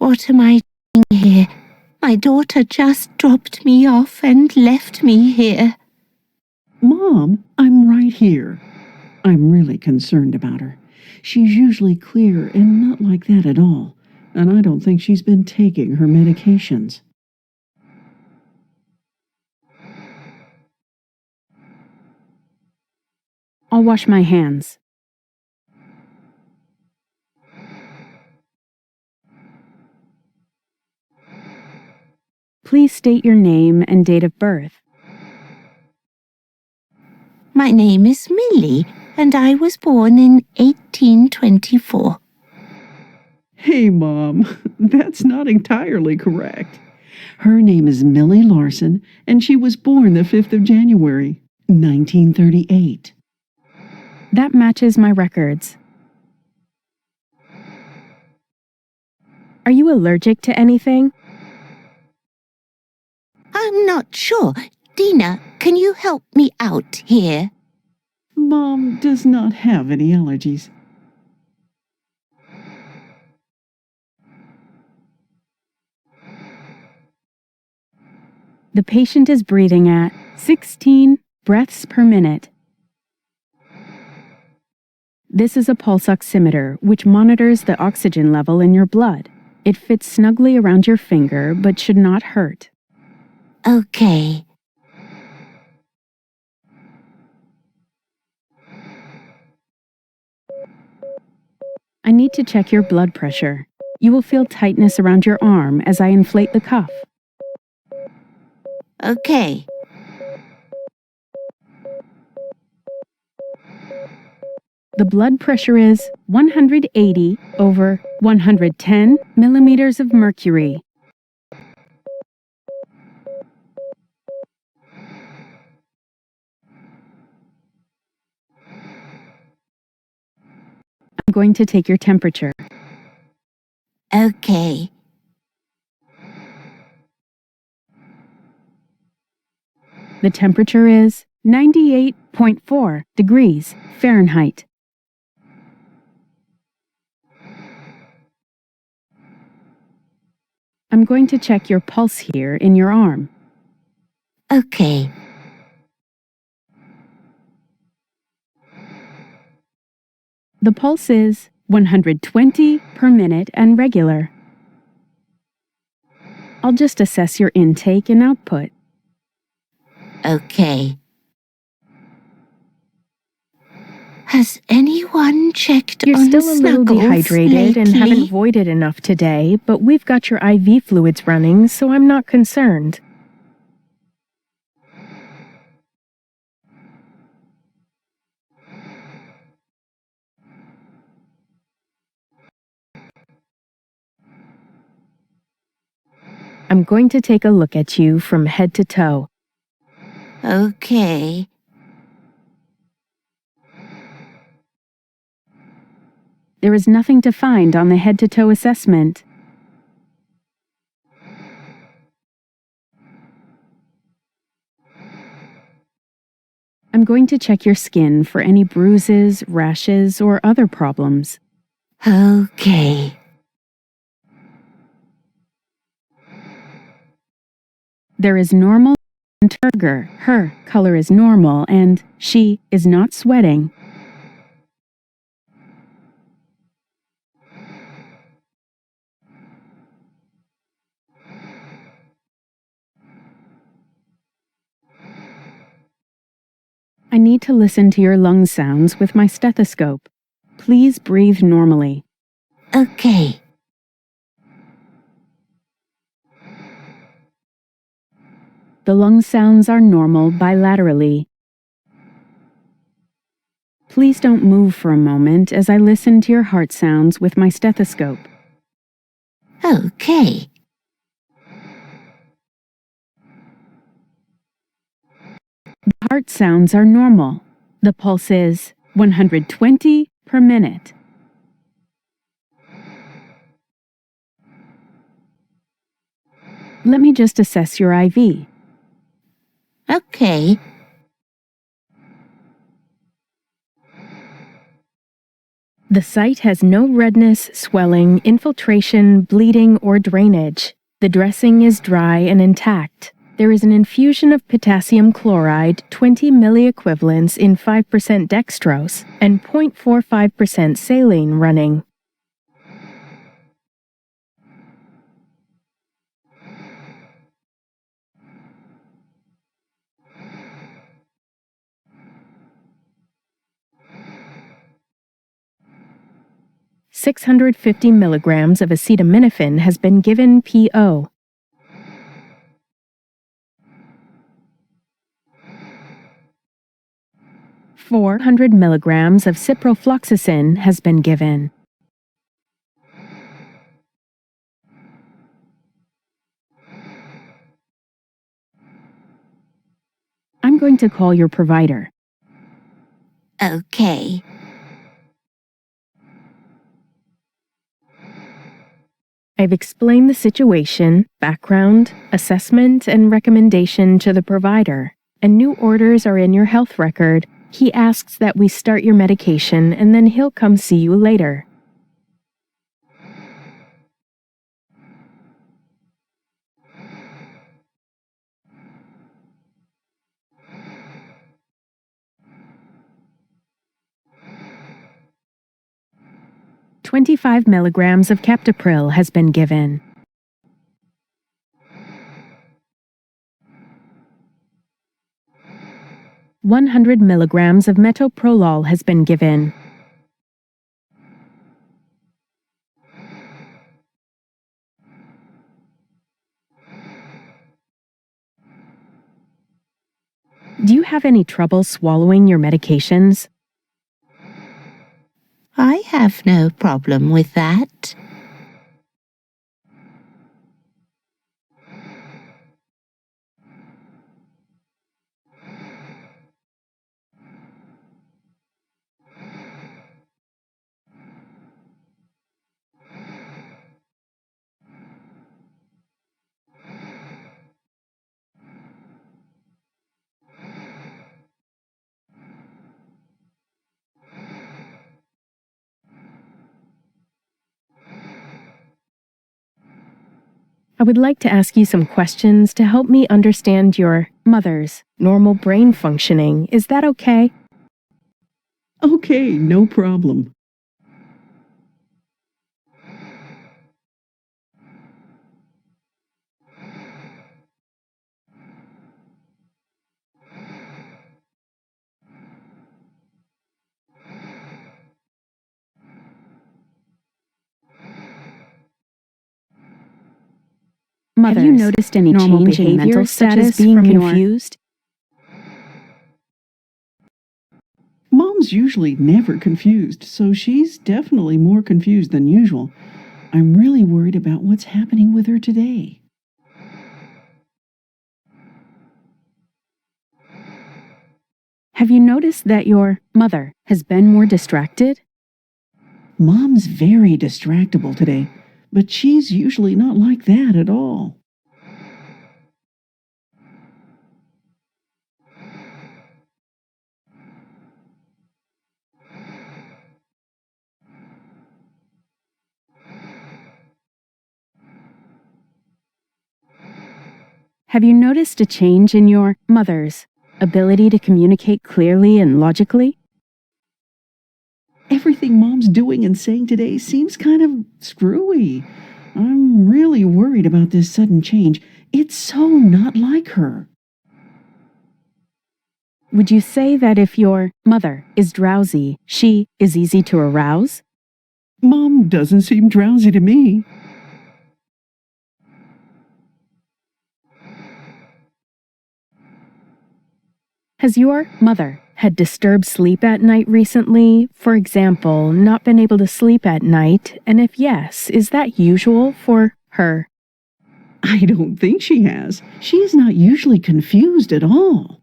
What am I doing here? My daughter just dropped me off and left me here. Mom, I'm right here. I'm really concerned about her. She's usually clear and not like that at all, and I don't think she's been taking her medications. I'll wash my hands. Please state your name and date of birth. My name is Millie, and I was born in 1824. Hey, Mom, that's not entirely correct. Her name is Millie Larsen, and she was born the 5th of January, 1938. That matches my records. Are you allergic to anything? I'm not sure. Dina, can you help me out here? Mom does not have any allergies. The patient is breathing at 16 breaths per minute. This is a pulse oximeter, which monitors the oxygen level in your blood. It fits snugly around your finger, but should not hurt. Okay. I need to check your blood pressure. You will feel tightness around your arm as I inflate the cuff. Okay. The blood pressure is 180 over 110 millimeters of mercury. I'm going to take your temperature. Okay. The temperature is 98.4 degrees Fahrenheit. I'm going to check your pulse here in your arm. Okay. The pulse is 120 per minute and regular. I'll just assess your intake and output. Okay. Has anyone checked You're on still a little Snuggles dehydrated and haven't lately? voided enough today, but we've got your IV fluids running, so I'm not concerned. I'm going to take a look at you from head to toe. Okay. There is nothing to find on the head-to-toe assessment. I'm going to check your skin for any bruises, rashes, or other problems. Okay. There is normal turgor. Her color is normal and she is not sweating. I need to listen to your lung sounds with my stethoscope. Please breathe normally. Okay. The lung sounds are normal bilaterally. Please don't move for a moment as I listen to your heart sounds with my stethoscope. Okay. The heart sounds are normal. The pulse is 120 per minute. Let me just assess your IV. Okay. The site has no redness, swelling, infiltration, bleeding, or drainage. The dressing is dry and intact. There is an infusion of potassium chloride, 20 milliequivalents in 5% dextrose, and 0.45% saline running. $650 milligrams of acetaminophen has been given PO. $400 milligrams of ciprofloxacin has been given. I'm going to call your provider. Okay. I've explained the situation, background, assessment, and recommendation to the provider, and new orders are in your health record. He asks that we start your medication and then he'll come see you later. $25 milligrams of captopril has been given. $100 milligrams of metoprolol has been given. Do you have any trouble swallowing your medications? I have no problem with that. I would like to ask you some questions to help me understand your mother's normal brain functioning. Is that okay? Okay, no problem. Have you noticed any change in mental status being confused? Mom's usually never confused, so she's definitely more confused than usual. I'm really worried about what's happening with her today. Have you noticed that your mother has been more distracted? Mom's very distractible today, but she's usually not like that at all. Have you noticed a change in your mother's ability to communicate clearly and logically? Everything Mom's doing and saying today seems kind of screwy. I'm really worried about this sudden change. It's so not like her. Would you say that if your mother is drowsy, she is easy to arouse? Mom doesn't seem drowsy to me. Has your mother had disturbed sleep at night recently? For example, not been able to sleep at night? And if yes, is that usual for her? I don't think she has. She's not usually confused at all.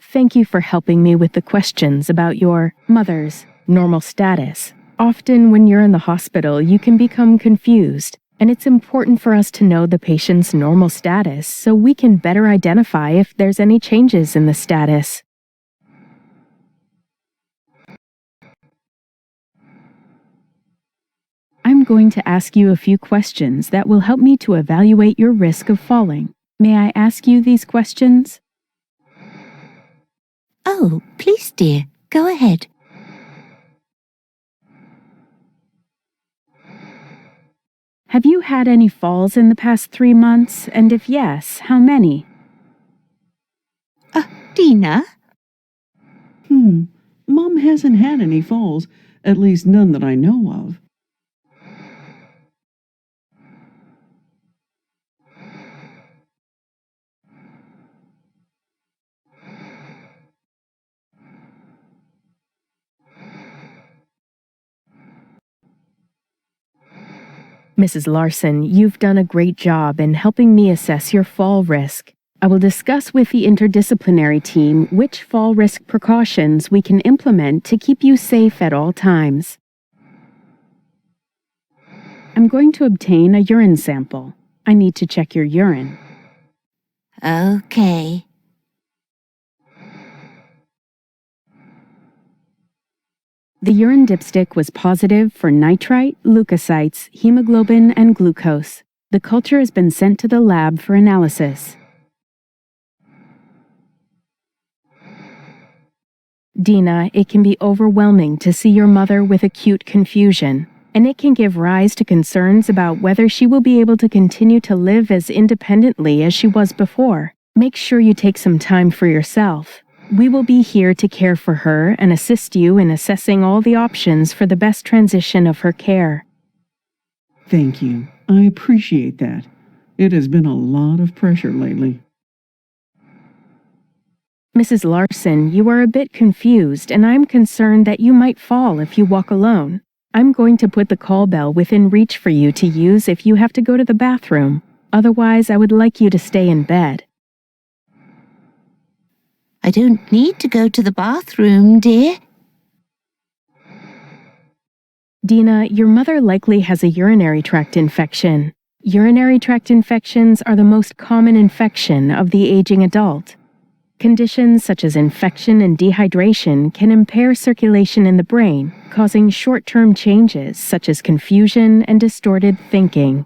Thank you for helping me with the questions about your mother's normal status. Often when you're in the hospital, you can become confused, and it's important for us to know the patient's normal status so we can better identify if there's any changes in the status. I'm going to ask you a few questions that will help me to evaluate your risk of falling. May I ask you these questions? Oh, please, dear. Go ahead. Have you had any falls in the past 3 months? And if yes, how many? Dina? Mom hasn't had any falls, at least none that I know of. Mrs. Larsen, you've done a great job in helping me assess your fall risk. I will discuss with the interdisciplinary team which fall risk precautions we can implement to keep you safe at all times. I'm going to obtain a urine sample. I need to check your urine. Okay. The urine dipstick was positive for nitrite, leukocytes, hemoglobin, and glucose. The culture has been sent to the lab for analysis. Dina, it can be overwhelming to see your mother with acute confusion, and it can give rise to concerns about whether she will be able to continue to live as independently as she was before. Make sure you take some time for yourself. We will be here to care for her and assist you in assessing all the options for the best transition of her care. Thank you. I appreciate that. It has been a lot of pressure lately. Mrs. Larsen, you are a bit confused, and I'm concerned that you might fall if you walk alone. I'm going to put the call bell within reach for you to use if you have to go to the bathroom. Otherwise, I would like you to stay in bed. I don't need to go to the bathroom, dear. Dina, your mother likely has a urinary tract infection. Urinary tract infections are the most common infection of the aging adult. Conditions such as infection and dehydration can impair circulation in the brain, causing short-term changes such as confusion and distorted thinking.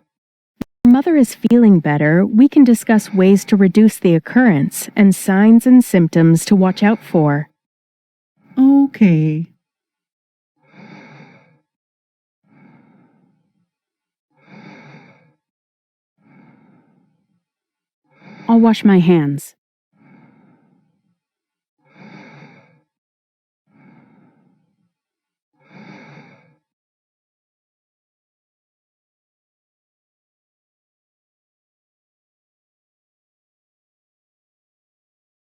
If your mother is feeling better, we can discuss ways to reduce the occurrence and signs and symptoms to watch out for. Okay. I'll wash my hands.